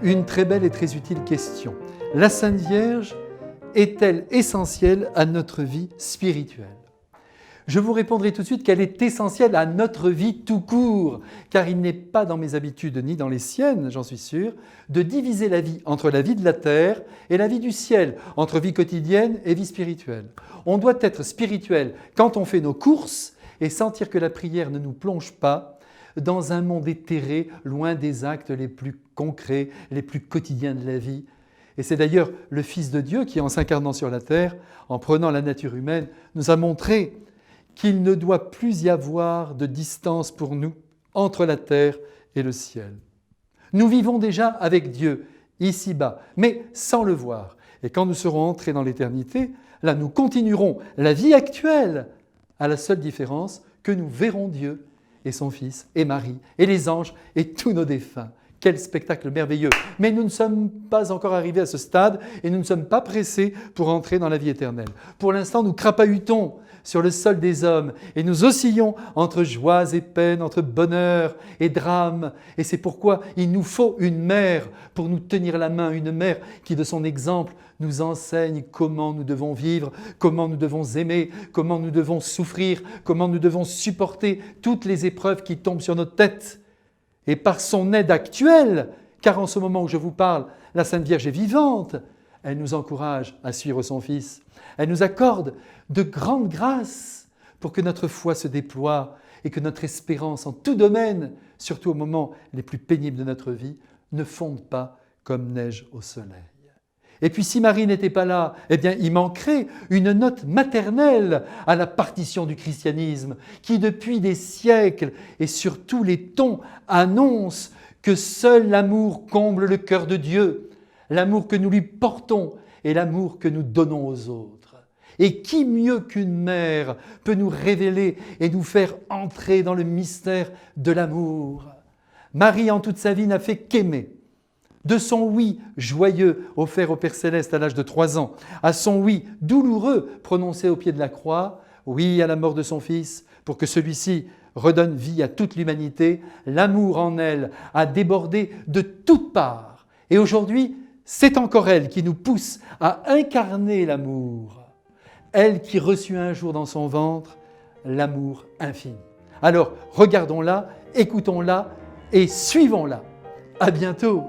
Une très belle et très utile question. La Sainte Vierge est-elle essentielle à notre vie spirituelle ? Je vous répondrai tout de suite qu'elle est essentielle à notre vie tout court, car il n'est pas dans mes habitudes, ni dans les siennes, j'en suis sûr, de diviser la vie entre la vie de la terre et la vie du ciel, entre vie quotidienne et vie spirituelle. On doit être spirituel quand on fait nos courses et sentir que la prière ne nous plonge pas dans un monde éthéré, loin des actes les plus concrets, les plus quotidiens de la vie. Et c'est d'ailleurs le Fils de Dieu qui, en s'incarnant sur la terre, en prenant la nature humaine, nous a montré qu'il ne doit plus y avoir de distance pour nous entre la terre et le ciel. Nous vivons déjà avec Dieu, ici-bas, mais sans le voir. Et quand nous serons entrés dans l'éternité, là nous continuerons la vie actuelle, à la seule différence que nous verrons Dieu et son Fils et Marie et les anges et tous nos défunts. Quel spectacle merveilleux! Mais nous ne sommes pas encore arrivés à ce stade et nous ne sommes pas pressés pour entrer dans la vie éternelle. Pour l'instant, nous crapahutons sur le sol des hommes et nous oscillons entre joies et peines, entre bonheur et drame. Et c'est pourquoi il nous faut une mère pour nous tenir la main, une mère qui, de son exemple, nous enseigne comment nous devons vivre, comment nous devons aimer, comment nous devons souffrir, comment nous devons supporter toutes les épreuves qui tombent sur notre tête. Et par son aide actuelle, car en ce moment où je vous parle, la Sainte Vierge est vivante, elle nous encourage à suivre son Fils. Elle nous accorde de grandes grâces pour que notre foi se déploie et que notre espérance en tout domaine, surtout aux moments les plus pénibles de notre vie, ne fonde pas comme neige au soleil. Et puis si Marie n'était pas là, eh bien il manquerait une note maternelle à la partition du christianisme qui depuis des siècles et sur tous les tons annonce que seul l'amour comble le cœur de Dieu, l'amour que nous lui portons et l'amour que nous donnons aux autres. Et qui mieux qu'une mère peut nous révéler et nous faire entrer dans le mystère de l'amour ? Marie en toute sa vie n'a fait qu'aimer. De son oui joyeux offert au Père Céleste à l'âge de 3 ans, à son oui douloureux prononcé au pied de la croix, oui à la mort de son Fils, pour que celui-ci redonne vie à toute l'humanité, l'amour en elle a débordé de toutes parts. Et aujourd'hui, c'est encore elle qui nous pousse à incarner l'amour. Elle qui reçut un jour dans son ventre l'amour infini. Alors, regardons-la, écoutons-la et suivons-la. À bientôt!